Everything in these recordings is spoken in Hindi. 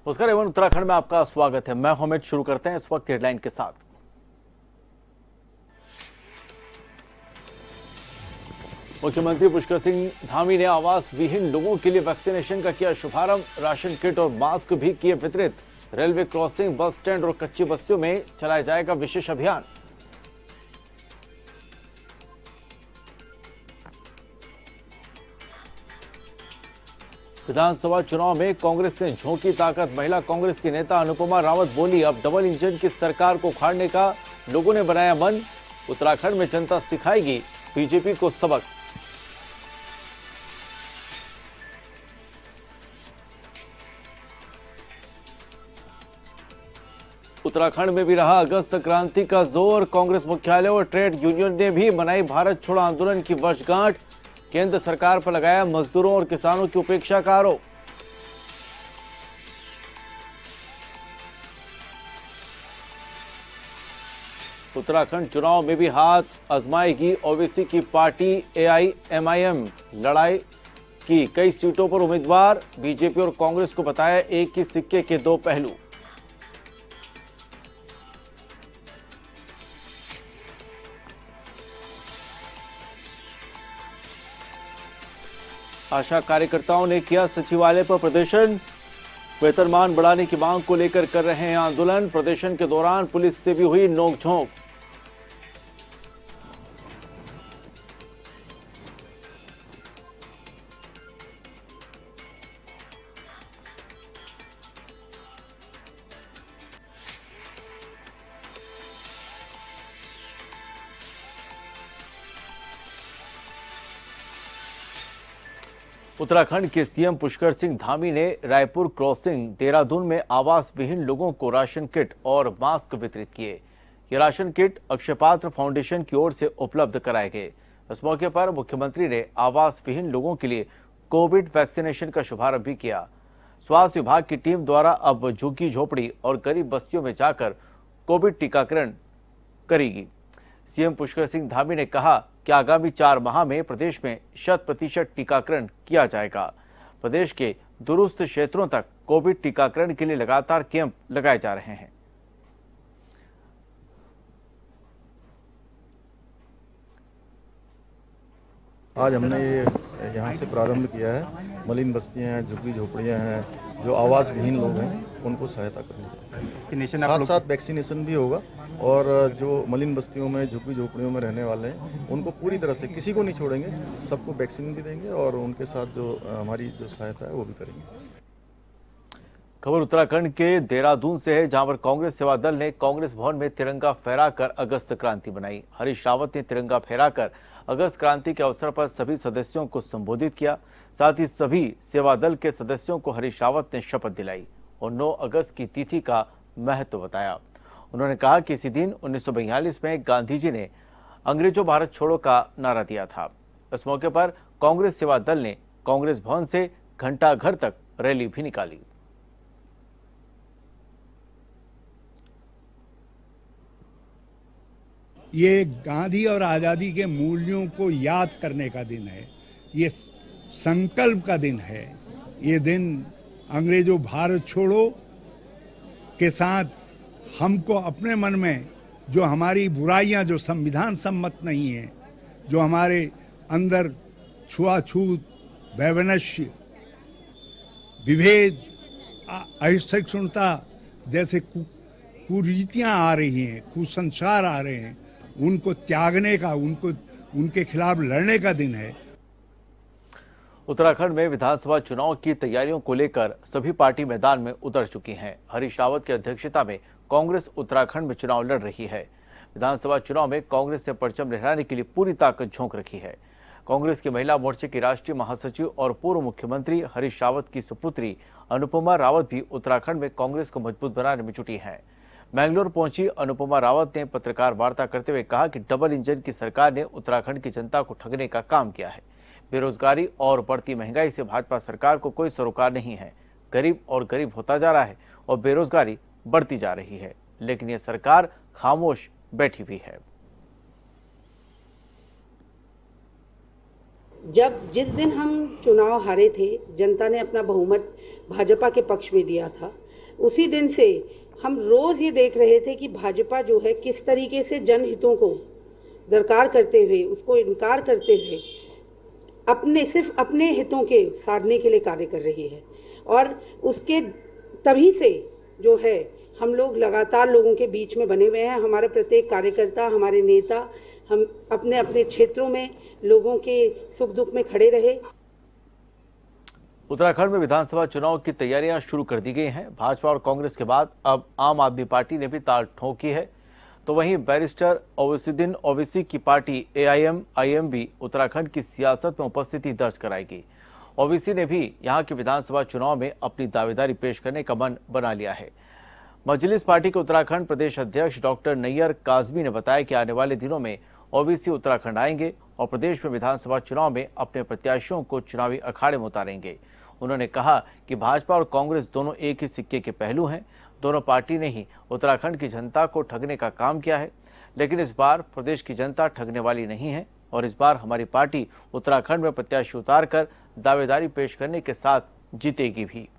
नमस्कार एवं उत्तराखंड में आपका स्वागत है। मैं हमिद। शुरू करते हैं इस वक्त हेडलाइन के साथ। मुख्यमंत्री पुष्कर सिंह धामी ने आवास विहीन लोगों के लिए वैक्सीनेशन का किया शुभारंभ। राशन किट और मास्क भी किए वितरित। रेलवे क्रॉसिंग, बस स्टैंड और कच्ची बस्तियों में चलाया जाएगा विशेष अभियान। विधानसभा चुनाव में कांग्रेस ने झोंकी ताकत। महिला कांग्रेस की नेता अनुपमा रावत बोली, अब डबल इंजन की सरकार को उखाड़ने का लोगों ने बनाया मन। उत्तराखंड में जनता सिखाएगी बीजेपी को सबक। उत्तराखंड में भी रहा अगस्त क्रांति का जोर। कांग्रेस मुख्यालय और ट्रेड यूनियन ने भी मनाई भारत छोड़ो आंदोलन की वर्षगांठ। केंद्र सरकार पर लगाया मजदूरों और किसानों की उपेक्षा का आरोप। उत्तराखंड चुनाव में भी हाथ आजमाएगी ओवैसी की पार्टी एआईएमआईएम। लड़ाई की कई सीटों पर उम्मीदवार। बीजेपी और कांग्रेस को बताया एक ही सिक्के के दो पहलू। आशा कार्यकर्ताओं ने किया सचिवालय पर प्रदर्शन। वेतनमान बढ़ाने की मांग को लेकर कर रहे हैं आंदोलन। प्रदर्शन के दौरान पुलिस से भी हुई नोकझोंक। उत्तराखंड के सीएम पुष्कर सिंह धामी ने रायपुर क्रॉसिंग, देहरादून में आवास विहीन लोगों को राशन किट और मास्क वितरित किए। ये राशन किट अक्षयपात्र फाउंडेशन की ओर से उपलब्ध कराए गए। इस मौके पर मुख्यमंत्री ने आवास विहीन लोगों के लिए कोविड वैक्सीनेशन का शुभारंभ भी किया। स्वास्थ्य विभाग की टीम द्वारा अब झुग्गी झोपड़ी और गरीब बस्तियों में जाकर कोविड टीकाकरण करेगी। सीएम पुष्कर सिंह धामी ने कहा कि आगामी 4 माह में प्रदेश में 100% टीकाकरण किया जाएगा। प्रदेश के दूरस्थ क्षेत्रों तक कोविड टीकाकरण के लिए लगातार कैंप लगाए जा रहे हैं। आज हमने ये यहाँ से प्रारंभ किया है। मलिन बस्तियाँ हैं, झुग्गी झोपड़ियाँ हैं, जो आवास विहीन लोग हैं, उनको सहायता करनी। साथ साथ वैक्सीनेशन भी होगा और जो मलिन बस्तियों में, झुग्गी झोपड़ियों में रहने वाले हैं, उनको पूरी तरह से किसी को नहीं छोड़ेंगे। सबको वैक्सीन भी देंगे और उनके साथ जो हमारी जो सहायता है वो भी करेंगे। खबर उत्तराखंड के देहरादून से है, जहां पर कांग्रेस सेवा दल ने कांग्रेस भवन में तिरंगा फहराकर अगस्त क्रांति बनाई। हरीश रावत ने तिरंगा फहराकर अगस्त क्रांति के अवसर पर सभी सदस्यों को संबोधित किया। साथ ही सभी सेवा दल के सदस्यों को हरीश रावत ने शपथ दिलाई और 9 अगस्त की तिथि का महत्व बताया। उन्होंने कहा कि इसी दिन 1942 में गांधी जी ने अंग्रेजों भारत छोड़ो का नारा दिया था। इस मौके पर कांग्रेस सेवा दल ने कांग्रेस भवन से घंटाघर तक रैली भी निकाली। ये गांधी और आज़ादी के मूल्यों को याद करने का दिन है। ये संकल्प का दिन है। ये दिन अंग्रेजों भारत छोड़ो के साथ हमको अपने मन में जो हमारी बुराइयां, जो संविधान सम्मत नहीं है, जो हमारे अंदर छुआछूत, वैमनस्य, विभेद, असहिष्णुता जैसे कुरीतियां आ रही हैं, कुसंस्कार आ रहे हैं, उनको त्यागने का, उनके खिलाफ लड़ने का दिन है। उत्तराखंड में विधानसभा चुनाव की तैयारियों को लेकर सभी पार्टी मैदान में उतर चुकी हैं। हरीश रावत की अध्यक्षता में कांग्रेस उत्तराखंड में चुनाव लड़ रही है। विधानसभा चुनाव में कांग्रेस ने परचम लहराने के लिए पूरी ताकत झोंक रखी है। कांग्रेस की महिला मोर्चे की राष्ट्रीय महासचिव और पूर्व मुख्यमंत्री हरीश रावत की सुपुत्री अनुपमा रावत भी उत्तराखंड में कांग्रेस को मजबूत बनाने में जुटी है। मैंगलोर पहुंची अनुपमा रावत ने पत्रकार वार्ता करते हुए कहा कि डबल इंजन की सरकार ने उत्तराखंड की जनता को ठगने का काम किया है। बेरोजगारी और बढ़ती महंगाई से भाजपा सरकार को कोई सरोकार नहीं है। गरीब और गरीब होता जा रहा है और बेरोजगारी बढ़ती जा रही है, लेकिन यह सरकार खामोश बैठी हुई है। जिस दिन हम चुनाव हारे थे, जनता ने अपना बहुमत भाजपा के पक्ष में दिया था। उसी दिन से हम रोज़ ये देख रहे थे कि भाजपा जो है किस तरीके से जनहितों को दरकार करते हुए, उसको इनकार करते हुए सिर्फ अपने हितों के साधने के लिए कार्य कर रही है। और उसके तभी से जो है हम लोग लगातार लोगों के बीच में बने हुए हैं। हमारे प्रत्येक कार्यकर्ता, हमारे नेता, हम अपने अपने क्षेत्रों में लोगों के सुख दुख में खड़े रहे। उत्तराखंड में विधानसभा चुनाव की तैयारियां शुरू कर दी गई हैं। भाजपा और कांग्रेस के बाद अब आम आदमी पार्टी ने भी ताल ठोकी है। तो वहीं बैरिस्टर ओवैसीउद्दीन ओवैसी की पार्टी AIM-IM भी उत्तराखंड की सियासत में उपस्थिति दर्ज कराएगी। ओवैसी ने भी यहां के विधानसभा चुनाव में अपनी दावेदारी पेश करने का मन बना लिया है। मजलिस पार्टी के उत्तराखंड प्रदेश अध्यक्ष डॉक्टर नैयर काजमी ने बताया कि आने वाले दिनों में ओवैसी उत्तराखंड आएंगे और प्रदेश में विधानसभा चुनाव में अपने प्रत्याशियों को चुनावी अखाड़े में उतारेंगे। उन्होंने कहा कि भाजपा और कांग्रेस दोनों एक ही सिक्के के पहलू हैं। दोनों पार्टी ने ही उत्तराखंड की जनता को ठगने का काम किया है, लेकिन इस बार प्रदेश की जनता ठगने वाली नहीं है और इस बार हमारी पार्टी उत्तराखंड में प्रत्याशी उतारकर दावेदारी पेश करने के साथ जीतेगी भी।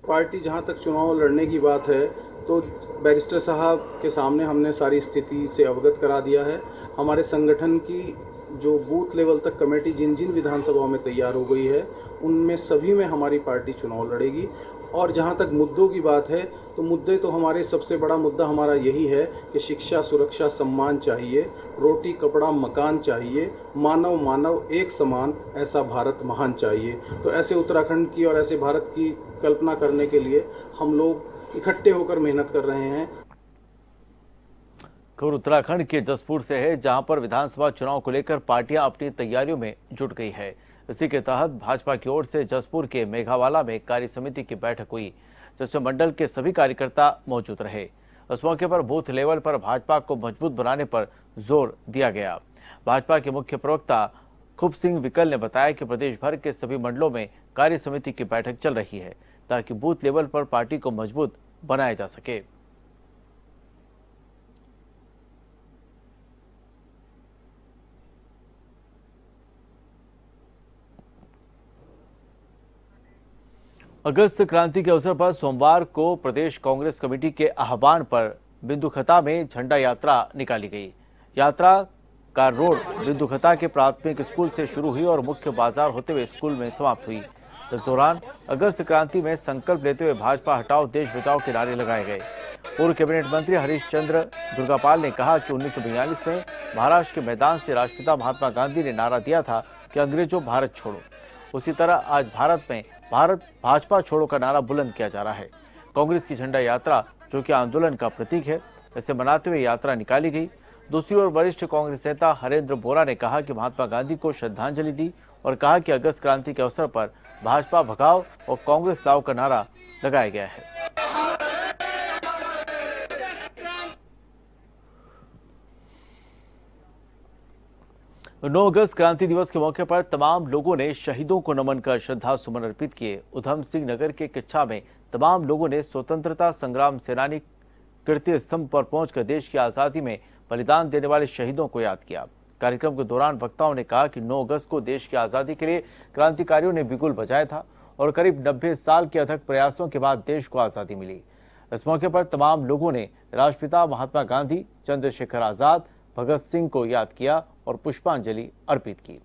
पार्टी जहां तक चुनाव लड़ने की बात है तो बैरिस्टर साहब के सामने हमने सारी स्थिति से अवगत करा दिया है। हमारे संगठन की जो बूथ लेवल तक कमेटी जिन जिन विधानसभाओं में तैयार हो गई है उनमें सभी में हमारी पार्टी चुनाव लड़ेगी। और जहां तक मुद्दों की बात है तो मुद्दे तो हमारे सबसे बड़ा मुद्दा हमारा यही है कि शिक्षा, सुरक्षा, सम्मान चाहिए, रोटी, कपड़ा, मकान चाहिए, मानव मानव एक समान, ऐसा भारत महान चाहिए। तो ऐसे उत्तराखंड की और ऐसे भारत की कल्पना करने के लिए हम लोग इकट्ठे होकर मेहनत कर रहे हैं। खबर उत्तराखंड के जसपुर से है, जहां पर विधानसभा चुनाव को लेकर पार्टियां अपनी तैयारियों में जुट गई है। इसी के तहत भाजपा की ओर से जसपुर के मेघावाला में कार्य समिति की बैठक हुई, जिसमें मंडल के सभी कार्यकर्ता मौजूद रहे। इस मौके पर बूथ लेवल पर भाजपा को मजबूत बनाने पर जोर दिया गया। भाजपा के मुख्य प्रवक्ता खूब सिंह विकल ने बताया कि प्रदेश भर के सभी मंडलों में कार्य समिति की बैठक चल रही है, ताकि बूथ लेवल पर पार्टी को मजबूत बनाया जा सके। अगस्त क्रांति के अवसर पर सोमवार को प्रदेश कांग्रेस कमेटी के आह्वान पर बिंदुखता में झंडा यात्रा निकाली गई। यात्रा का रोड बिंदुखता के प्राथमिक स्कूल से शुरू हुई और मुख्य बाजार होते हुए स्कूल में समाप्त हुई। इस दौरान अगस्त क्रांति में संकल्प लेते हुए भाजपा हटाओ देश बचाओ के नारे लगाए गए। पूर्व कैबिनेट मंत्री हरीश चंद्र दुर्गापाल ने कहा कि 1942 में महाराष्ट्र के मैदान से राष्ट्रपिता महात्मा गांधी ने नारा दिया था कि अंग्रेजों भारत छोड़ो। उसी तरह आज भारत में भारत भाजपा छोड़ो का नारा बुलंद किया जा रहा है। कांग्रेस की झंडा यात्रा, जो कि आंदोलन का प्रतीक है, इसे मनाते हुए यात्रा निकाली गई। दूसरी ओर वरिष्ठ कांग्रेस नेता हरेंद्र बोरा ने कहा कि महात्मा गांधी को श्रद्धांजलि दी और कहा कि अगस्त क्रांति के अवसर पर भाजपा भगाओ और कांग्रेस लाओ का नारा लगाया गया है। 9 अगस्त क्रांति दिवस के मौके पर तमाम लोगों ने शहीदों को नमन कर श्रद्धा सुमन अर्पित किए। उधम सिंह नगर के किच्छा में तमाम लोगों ने स्वतंत्रता संग्राम सेनानी कीर्ति स्तंभ पर पहुंचकर देश की आजादी में बलिदान देने वाले शहीदों को याद किया। कार्यक्रम के दौरान वक्ताओं ने कहा कि 9 अगस्त को देश की आजादी के लिए क्रांतिकारियों ने बिगुल बजाया था और करीब 90 साल के अथक प्रयासों के बाद देश को आजादी मिली। इस मौके पर तमाम लोगों ने राष्ट्रपिता महात्मा गांधी, चंद्रशेखर आजाद, भगत सिंह को याद किया और पुष्पांजलि अर्पित की।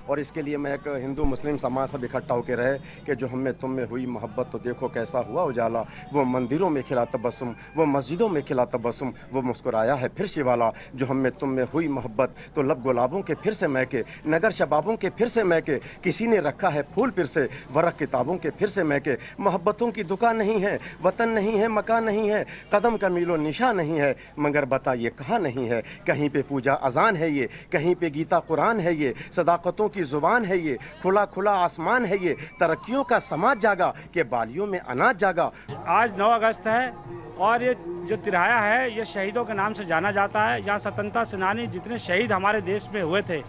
और इसके लिए मैं एक हिंदू मुस्लिम समाज सब इकट्ठा होकर रहे कि जो हम में तुम में हुई मोहब्बत तो देखो कैसा हुआ उजाला। वो मंदिरों में खिला तबस्सुम, वो मस्जिदों में खिला तबस्सुम, वो मुस्कुराया है फिर शिवाला। जो हम में तुम में हुई मोहब्बत तो लब गुलाबों के फिर से महके, नगर शबाबों के फिर से महके। किसी ने रखा है फूल फिर से, वरक किताबों के फिर से महके। मोहब्बतों की दुकान नहीं है, वतन नहीं है, मकान नहीं है, कदम का मीलो निशा नहीं है, मगर बता ये कहाँ नहीं है। कहीं पे पूजा अजान है ये, कहीं पे गीता कुरान है ये, सदाकतों की जुबान है ये, खुला खुला आसमान है ये, तरक्कियों का समाज जागा के बालियों में अनाज जागा। आज 9 अगस्त है और ये जो तिराया है ये शहीदों के नाम से जाना जाता है। यहाँ स्वतंत्रता सेनानी जितने शहीद हमारे देश में हुए थे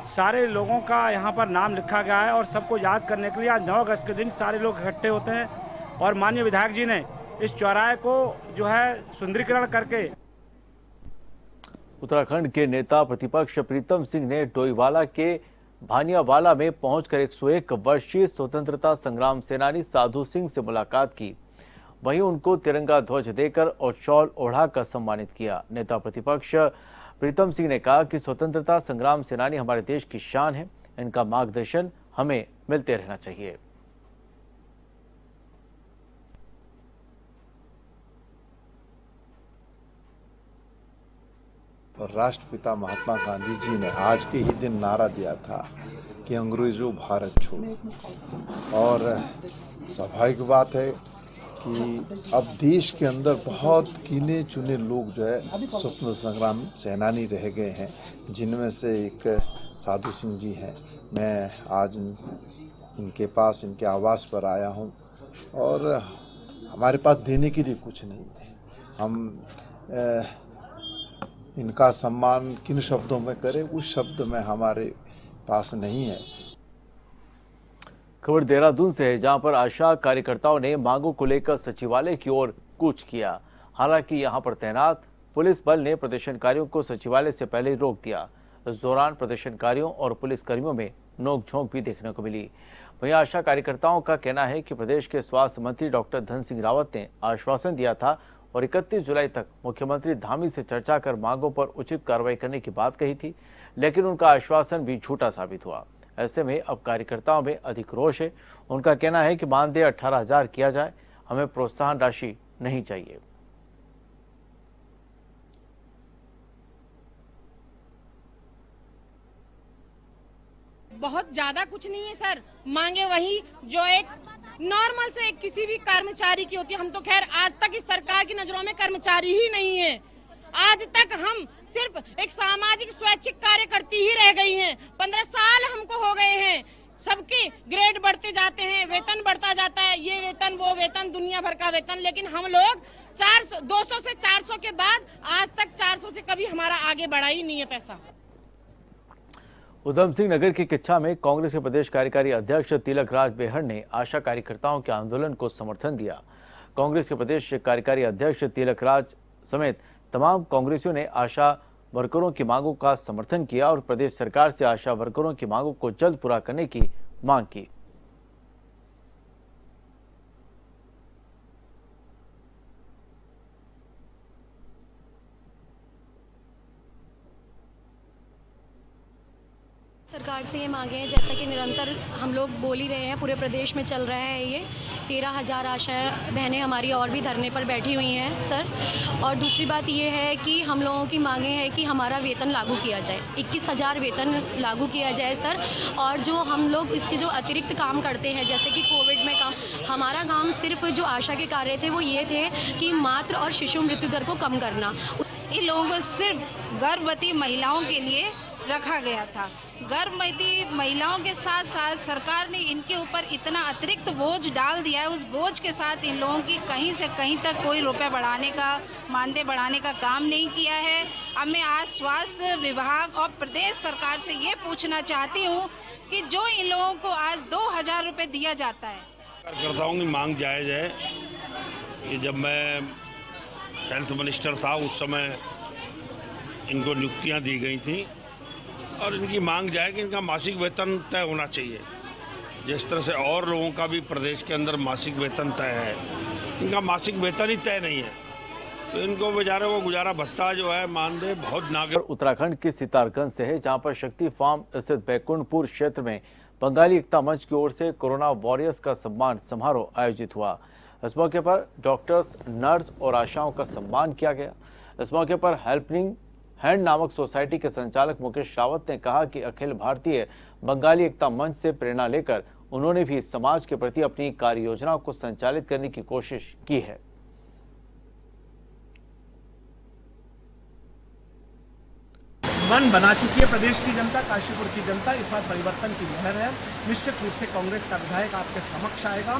सारे लोगों का यहाँ पर नाम लिखा गया है और सबको याद करने के लिए आज 9 अगस्त के दिन सारे लोग इकट्ठे होते हैं। और माननीय विधायक जी ने इस चौराहे को जो है सुंदरीकरण करके उत्तराखंड के नेता प्रतिपक्ष प्रीतम सिंह ने डोईवाला के भानियावाला में पहुंचकर 101 वर्षीय स्वतंत्रता संग्राम सेनानी साधु सिंह से मुलाकात की। वहीं उनको तिरंगा ध्वज देकर और शॉल ओढ़ाकर सम्मानित किया। नेता प्रतिपक्ष प्रीतम सिंह ने कहा कि स्वतंत्रता संग्राम सेनानी हमारे देश की शान है, इनका मार्गदर्शन हमें मिलते रहना चाहिए। और राष्ट्रपिता महात्मा गांधी जी ने आज के ही दिन नारा दिया था कि अंग्रेजों भारत छोड़ो। और स्वाभाविक बात है कि अब देश के अंदर बहुत गिने चुने लोग जो है स्वतंत्रता संग्राम सेनानी रह गए हैं, जिनमें से एक साधु सिंह जी हैं। मैं आज इनके पास, इनके आवास पर आया हूं और हमारे पास देने के लिए कुछ नहीं है। हम इनका सम्मान किन शब्दों में करें, उस शब्द में हमारे पास नहीं है। खबर देहरादून से है, जहां पर आशा कार्यकर्ताओं ने मांगों को लेकर सचिवालय की ओर कूच किया। हालांकि यहां पर तैनात पुलिस बल ने प्रदर्शनकारियों को सचिवालय से पहले रोक दिया। इस दौरान प्रदर्शनकारियों और पुलिसकर्मियों में नोकझोंक भी देखने को मिली। वहीं आशा कार्यकर्ताओं का कहना है कि प्रदेश के स्वास्थ्य मंत्री डॉक्टर धन सिंह रावत ने आश्वासन दिया था और 31 जुलाई तक मुख्यमंत्री धामी से चर्चा कर मांगों पर उचित कार्रवाई करने की बात कही थी, लेकिन उनका आश्वासन भी झूठा साबित हुआ। ऐसे में अब कार्यकर्ताओं में अधिक रोष है। उनका कहना है कि मानदेय 18,000 किया जाए, हमें प्रोत्साहन राशि नहीं चाहिए। बहुत ज्यादा कुछ नहीं है सर, मांगे वही जो एक नॉर्मल से किसी भी कर्मचारी की होती है। हम तो खैर आज तक इस सरकार की नजरों में कर्मचारी ही नहीं है। आज तक हम सिर्फ एक सामाजिक स्वैच्छिक कार्यकर्ती ही रह गई हैं। 15 साल हमको हो गए हैं। सबके ग्रेड बढ़ते जाते हैं, वेतन बढ़ता जाता है, ये वेतन वो वेतन, दुनिया भर का वेतन, लेकिन हम लोग 200 से 400 के बाद आज तक 400 से कभी हमारा आगे बढ़ा ही नहीं है पैसा। उधम सिंह नगर की किच्छा में कांग्रेस के प्रदेश कार्यकारी अध्यक्ष तिलक राज बेहड़ ने आशा कार्यकर्ताओं के आंदोलन को समर्थन दिया। कांग्रेस के प्रदेश कार्यकारी अध्यक्ष तिलक राज समेत तमाम कांग्रेसियों ने आशा वर्करों की मांगों का समर्थन किया और प्रदेश सरकार से आशा वर्करों की मांगों को जल्द पूरा करने की मांग की। सरकार से ये मांगे हैं, जैसा कि निरंतर हम लोग बोल ही रहे हैं, पूरे प्रदेश में चल रहा है ये 13,000 आशा बहनें हमारी और भी धरने पर बैठी हुई हैं सर। और दूसरी बात ये है कि हम लोगों की मांगे हैं कि हमारा वेतन लागू किया जाए, 21,000 वेतन लागू किया जाए सर। और जो हम लोग इसके जो अतिरिक्त काम करते हैं, जैसे कि कोविड में काम, हमारा काम सिर्फ जो आशा के कार्य थे वो ये थे कि मातृ और शिशु मृत्यु दर को कम करना। इन लोगों को सिर्फ गर्भवती महिलाओं के लिए रखा गया था। गर्भवती महिलाओं के साथ साथ सरकार ने इनके ऊपर इतना अतिरिक्त बोझ डाल दिया है। उस बोझ के साथ इन लोगों की कहीं से कहीं तक कोई रुपए बढ़ाने का, मानदेय बढ़ाने का काम नहीं किया है। अब मैं आज स्वास्थ्य विभाग और प्रदेश सरकार से ये पूछना चाहती हूँ कि जो इन लोगों को आज 2,000 रुपए दिया जाता है, कार्यकर्ताओं की मांग जायज है। कि जब मैं हेल्थ मिनिस्टर था उस समय इनको नियुक्तियां दी गई थी और इनकी मांग जाए कि इनका मासिक वेतन तय होना चाहिए। जिस तरह से और लोगों का भी प्रदेश के अंदर मासिक वेतन तय है, इनका मासिक वेतन ही तय नहीं है, तो इनको बेचारे वो गुजारा भत्ता जो है मानदेय बहुत नागे। उत्तराखंड के सितारगंज से है, जहां पर शक्ति फार्म स्थित बैकुंठपुर क्षेत्र में बंगाली एकता मंच की ओर से कोरोना वॉरियर्स का सम्मान समारोह आयोजित हुआ। इस मौके पर डॉक्टर्स, नर्स और आशाओं का सम्मान किया गया। इस मौके पर हेल्पिंग हैंड नामक सोसाइटी के संचालक मुकेश रावत ने कहा कि अखिल भारतीय बंगाली एकता मंच से प्रेरणा लेकर उन्होंने भी समाज के प्रति अपनी कार्य योजनाओं को संचालित करने की कोशिश की है। मन बना चुकी है प्रदेश की जनता, काशीपुर की जनता। इस बार परिवर्तन की लहर है। निश्चित रूप से कांग्रेस का विधायक आपके समक्ष आएगा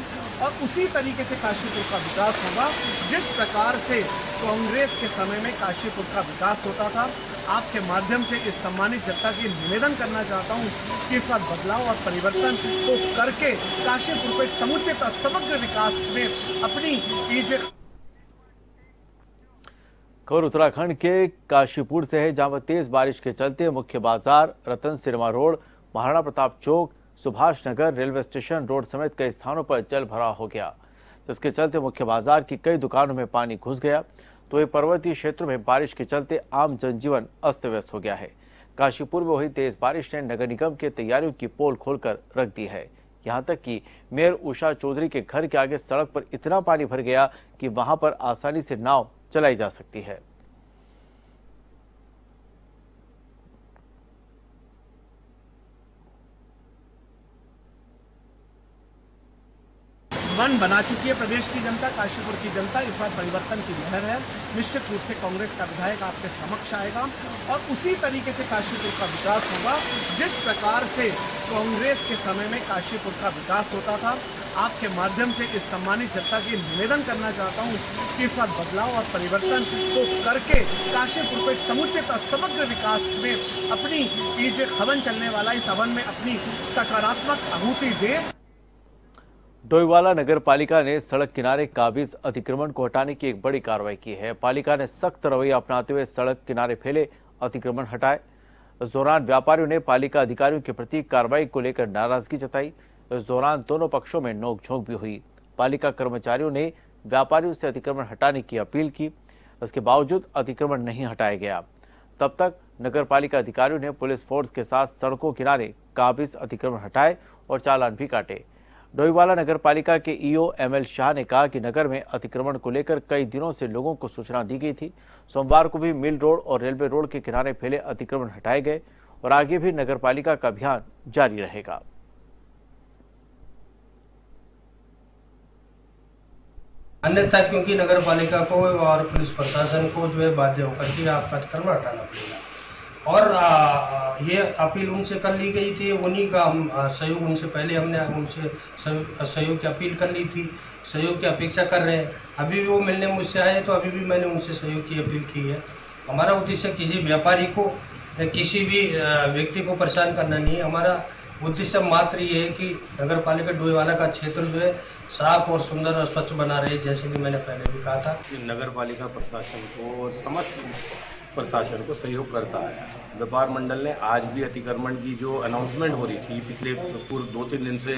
और उसी तरीके से काशीपुर का विकास होगा जिस प्रकार से कांग्रेस के समय में काशीपुर का विकास होता था। आपके माध्यम से इस सम्मानित जनता से निवेदन करना चाहता हूं कि इस बार बदलाव और परिवर्तन को करके काशीपुर को एक समुचित और समग्र विकास में अपनी कीजिए। खबर उत्तराखंड के काशीपुर से है, जहां पर तेज बारिश के चलते मुख्य बाजार, रतन सिनेमा रोड, महाराणा प्रताप चौक, Subhash Nagar, railway station road समेत कई स्थानों पर जल भराव हो गया, जिसके चलते मुख्य बाजार की कई दुकानों में पानी घुस गया। तो ये पर्वतीय क्षेत्रों में बारिश के चलते आम जनजीवन अस्त व्यस्त हो गया है। काशीपुर में वही तेज बारिश ने नगर निगम की तैयारियों की पोल खोलकर रख दी है। यहाँ तक कि मेयर उषा चौधरी के घर के आगे सड़क पर इतना पानी भर गया कि वहां पर आसानी से नाव चलाई जा सकती है। मन बना चुकी है प्रदेश की जनता, काशीपुर की जनता। इस बार परिवर्तन की लहर है। निश्चित रूप से कांग्रेस का विधायक आपके समक्ष आएगा और उसी तरीके से काशीपुर का विकास होगा जिस प्रकार से कांग्रेस के समय में काशीपुर का विकास होता था। आपके माध्यम से इस सम्मानित जनता से निवेदन करना चाहता हूं कि इस बार बदलाव और परिवर्तन को करके काशीपुर को एक समुचित और समग्र विकास में अपनी ये जो हवन चलने वाला इस हवन में अपनी सकारात्मक आहुति दे। डोईवाला नगर पालिका ने सड़क किनारे काबिज अतिक्रमण को हटाने की एक बड़ी कार्रवाई की है। पालिका ने सख्त रवैया अपनाते हुए सड़क किनारे फैले अतिक्रमण हटाए। इस दौरान व्यापारियों ने पालिका अधिकारियों के प्रति कार्रवाई को लेकर नाराजगी जताई। इस दौरान दोनों पक्षों में नोकझोंक भी हुई। पालिका कर्मचारियों ने व्यापारियों से अतिक्रमण हटाने की अपील की, इसके बावजूद अतिक्रमण नहीं हटाया गया। तब तक नगर पालिका अधिकारियों ने पुलिस फोर्स के साथ सड़कों किनारे काबिज अतिक्रमण हटाए और चालान भी काटे। डोईवाला नगर पालिका के ईओ एमएल शाह ने कहा कि नगर में अतिक्रमण को लेकर कई दिनों से लोगों को सूचना दी गई थी। सोमवार को भी मिल रोड और रेलवे रोड के किनारे फैले अतिक्रमण हटाए गए और आगे भी नगर पालिका का अभियान जारी रहेगा। अन्यथा क्योंकि नगर पालिका को और पुलिस प्रशासन को जो है बाध्य होकर के आपका अतिक्रमण हटाना पड़ेगा। और ये अपील उनसे कर ली गई थी, उन्हीं का हम सहयोग उनसे पहले हमने उनसे सहयोग की अपील कर ली थी, सहयोग की अपेक्षा कर रहे हैं। अभी भी वो मिलने मुझसे आए तो अभी भी मैंने उनसे सहयोग की अपील की है। हमारा उद्देश्य किसी व्यापारी को या किसी भी व्यक्ति को परेशान करना नहीं है। हमारा उद्देश्य मात्र ये है कि नगर पालिका डोईवाला का क्षेत्र जो है साफ और सुंदर और स्वच्छ बना रहे, जैसे कि मैंने पहले भी कहा था। नगर पालिका प्रशासन को समस्त प्रशासन को सहयोग करता है। व्यापार मंडल ने आज भी अतिक्रमण की जो अनाउंसमेंट हो रही थी पिछले पूरे 2-3 दिन से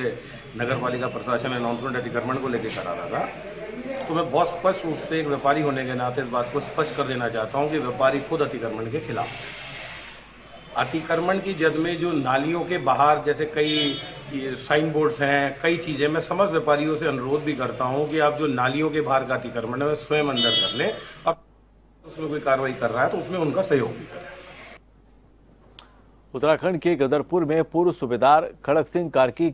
नगर पालिका प्रशासन अनाउंसमेंट अतिक्रमण को लेकर करा रहा था। तो मैं बहुत स्पष्ट रूप से एक व्यापारी होने के नाते इस बात को स्पष्ट कर देना चाहता हूँ कि व्यापारी खुद अतिक्रमण के खिलाफ। अतिक्रमण की जद में जो नालियों के बाहर जैसे कई साइन बोर्ड्स हैं, कई चीज़ें, मैं समस्त व्यापारियों से अनुरोध भी करता हूँ कि आप जो नालियों के बाहर का अतिक्रमण है स्वयं अंदर कर लें। अब उसमें कोई कार्रवाई कर रहा है तो उसमें उनका सहयोग भी करें। उत्तराखंड के गदरपुर में पूर्व सूबेदार खड़क सिंह कार्की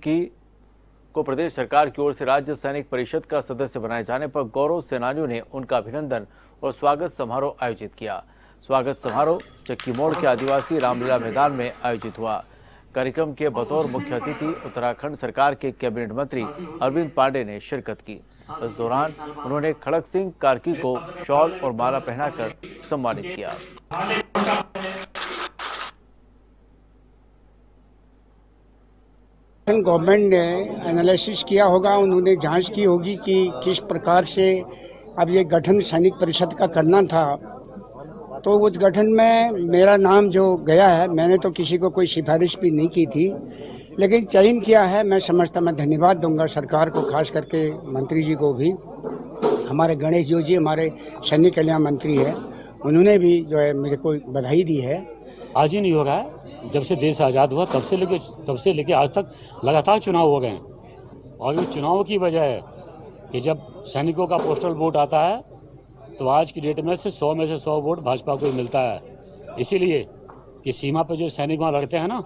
को प्रदेश सरकार की ओर से राज्य सैनिक परिषद का सदस्य बनाए जाने पर गौरव सेनानियों ने उनका अभिनंदन और स्वागत समारोह आयोजित किया। स्वागत समारोह चक्की मोड़ के आदिवासी रामलीला मैदान में आयोजित हुआ। कार्यक्रम के बतौर मुख्य अतिथि उत्तराखंड सरकार के कैबिनेट मंत्री अरविंद पांडे ने शिरकत की। इस दौरान उन्होंने खड़क सिंह कार्की को शॉल और माला पहनाकर सम्मानित किया। गवर्नमेंट ने एनालिसिस किया होगा, उन्होंने जांच की होगी कि किस प्रकार से अब ये गठन सैनिक परिषद का करना था। तो उस गठन में मेरा नाम जो गया है, मैंने तो किसी को कोई सिफारिश भी नहीं की थी, लेकिन चयन किया है। मैं समझता मैं धन्यवाद दूंगा सरकार को, खास करके मंत्री जी को भी। हमारे गणेश जी हमारे सैनिक कल्याण मंत्री है, उन्होंने भी जो है मेरे को बधाई दी है। आज ही नहीं हो रहा है, जब से देश आज़ाद हुआ तब से लेके आज तक लगातार चुनाव हो गए हैं। और ये चुनाव की वजह है कि जब सैनिकों का पोस्टल वोट आता है तो आज की डेट में से 100 में से 100 वोट भाजपा को मिलता है। इसीलिए कि सीमा पर जो सैनिक वहाँ लड़ते हैं ना,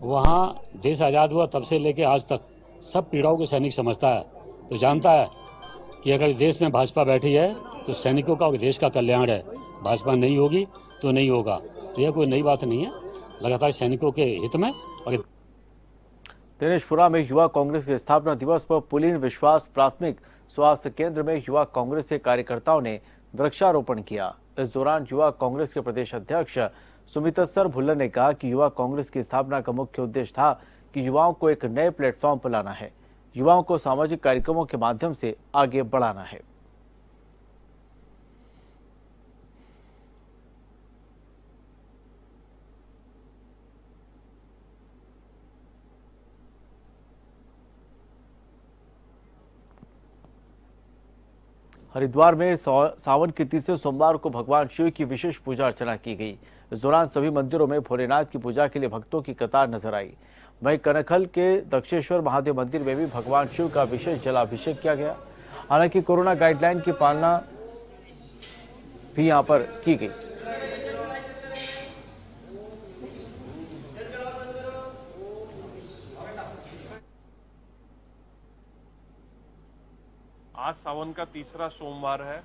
वहाँ देश आज़ाद हुआ तब से लेके आज तक सब पीड़ाओं को सैनिक समझता है, तो जानता है कि अगर देश में भाजपा बैठी है तो सैनिकों का और देश का कल्याण है। भाजपा नहीं होगी तो नहीं होगा। तो यह कोई नई बात नहीं है, लगातार सैनिकों के हित में। और दिनेशपुरा में युवा कांग्रेस के स्थापना दिवस पर पुलिन विश्वास प्राथमिक स्वास्थ्य केंद्र में युवा कांग्रेस के कार्यकर्ताओं ने वृक्षारोपण किया। इस दौरान युवा कांग्रेस के प्रदेश अध्यक्ष सुमितस्तर भुल्लर ने कहा कि युवा कांग्रेस की स्थापना का मुख्य उद्देश्य था कि युवाओं को एक नए प्लेटफॉर्म पर लाना है, युवाओं को सामाजिक कार्यक्रमों के माध्यम से आगे बढ़ाना है। हरिद्वार में सावन के तीसरे सोमवार को भगवान शिव की विशेष पूजा अर्चना की गई। इस दौरान सभी मंदिरों में भोलेनाथ की पूजा के लिए भक्तों की कतार नजर आई। वहीं कनखल के दक्षेश्वर महादेव मंदिर में भी भगवान शिव का विशेष जलाभिषेक किया गया। हालांकि कोरोना गाइडलाइन की पालना भी यहां पर की गई। आज सावन का तीसरा सोमवार है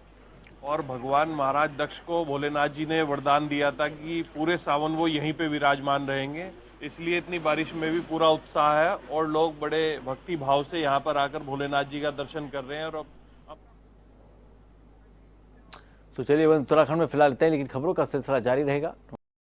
और भगवान महाराज दक्ष को भोलेनाथ जी ने वरदान दिया था कि पूरे सावन वो यहीं पे विराजमान रहेंगे, इसलिए इतनी बारिश में भी पूरा उत्साह है और लोग बड़े भक्ति भाव से यहाँ पर आकर भोलेनाथ जी का दर्शन कर रहे हैं। और अब तो चलिए उत्तराखंड में फिलहाल इतना ही, लेकिन खबरों का सिलसिला जारी रहेगा।